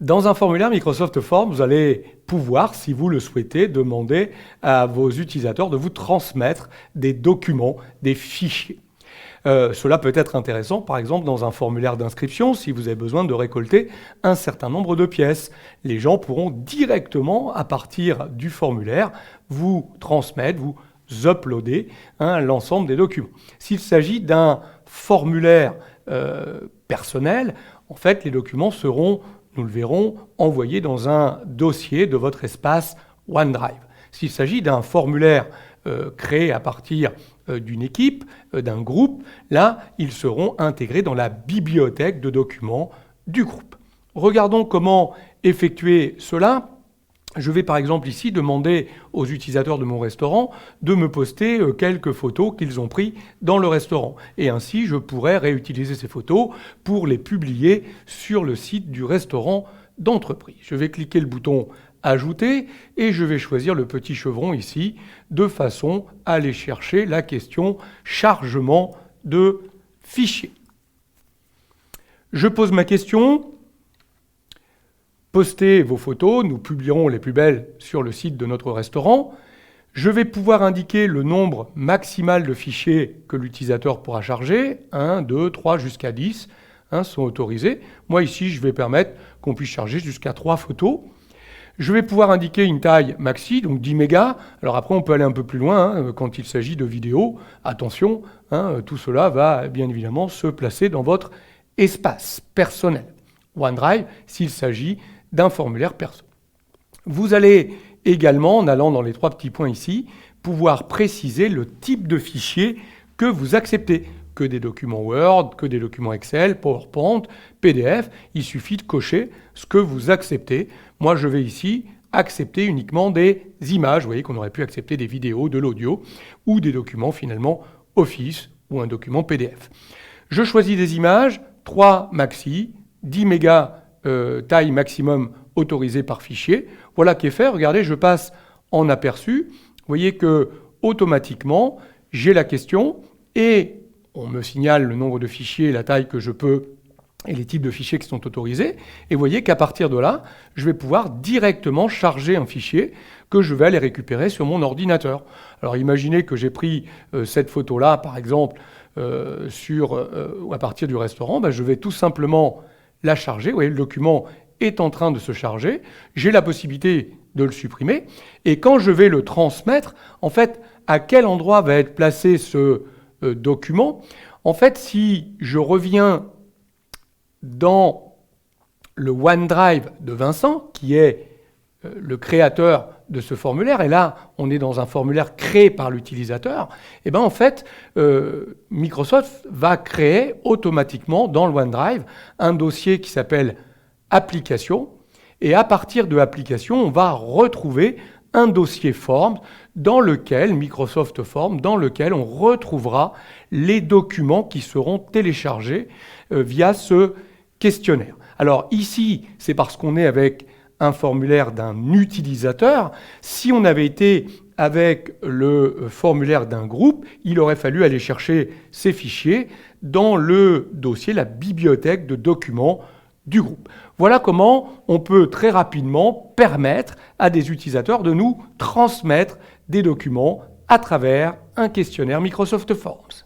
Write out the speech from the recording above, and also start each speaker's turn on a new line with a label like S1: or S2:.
S1: Dans un formulaire Microsoft Forms, vous allez pouvoir, si vous le souhaitez, demander à vos utilisateurs de vous transmettre des documents, des fichiers. Cela peut être intéressant, par exemple, dans un formulaire d'inscription, si vous avez besoin de récolter un certain nombre de pièces. Les gens pourront directement, à partir du formulaire, vous transmettre, vous uploader l'ensemble des documents. S'il s'agit d'un formulaire personnel, en fait, les documents seront, nous le verrons, envoyés dans un dossier de votre espace OneDrive. S'il s'agit d'un formulaire créé à partir d'une équipe, d'un groupe, là, ils seront intégrés dans la bibliothèque de documents du groupe. Regardons comment effectuer cela. Je vais par exemple ici demander aux utilisateurs de mon restaurant de me poster quelques photos qu'ils ont prises dans le restaurant. Et ainsi, je pourrais réutiliser ces photos pour les publier sur le site du restaurant d'entreprise. Je vais cliquer le bouton Ajouter et je vais choisir le petit chevron ici de façon à aller chercher la question chargement de fichiers. Je pose ma question. Postez vos photos, nous publierons les plus belles sur le site de notre restaurant. Je vais pouvoir indiquer le nombre maximal de fichiers que l'utilisateur pourra charger. 1, 2, 3, jusqu'à 10 sont autorisés. Moi ici, je vais permettre qu'on puisse charger jusqu'à 3 photos. Je vais pouvoir indiquer une taille maxi, donc 10 mégas. Alors après, on peut aller un peu plus loin quand il s'agit de vidéos. Attention, tout cela va bien évidemment se placer dans votre espace personnel. OneDrive, s'il s'agit d'un formulaire perso. Vous allez également, en allant dans les 3 petits points ici, pouvoir préciser le type de fichier que vous acceptez. Que des documents Word, que des documents Excel, PowerPoint, PDF. Il suffit de cocher ce que vous acceptez. Moi, je vais ici accepter uniquement des images. Vous voyez qu'on aurait pu accepter des vidéos, de l'audio ou des documents finalement Office ou un document PDF. Je choisis des images, 3 maxi, 10 mégas taille maximum autorisée par fichier. Voilà qui est fait. Regardez, je passe en aperçu. Vous voyez que automatiquement, j'ai la question et on me signale le nombre de fichiers, la taille que je peux et les types de fichiers qui sont autorisés. Et vous voyez qu'à partir de là, je vais pouvoir directement charger un fichier que je vais aller récupérer sur mon ordinateur. Alors imaginez que j'ai pris cette photo-là, par exemple, à partir du restaurant. Je vais tout simplement la charger. Vous voyez, le document est en train de se charger. J'ai la possibilité de le supprimer. Et quand je vais le transmettre, en fait, à quel endroit va être placé ce document? En fait, si je reviens dans le OneDrive de Vincent, qui est le créateur de ce formulaire, et là, on est dans un formulaire créé par l'utilisateur, et bien en fait, Microsoft va créer automatiquement dans le OneDrive un dossier qui s'appelle Applications, et à partir de Applications, on va retrouver un dossier Forms dans lequel, Microsoft Forms, dans lequel on retrouvera les documents qui seront téléchargés via ce questionnaire. Alors ici, c'est parce qu'on est avec un formulaire d'un utilisateur. Si on avait été avec le formulaire d'un groupe, il aurait fallu aller chercher ces fichiers dans le dossier, la bibliothèque de documents du groupe. Voilà comment on peut très rapidement permettre à des utilisateurs de nous transmettre des documents à travers un questionnaire Microsoft Forms.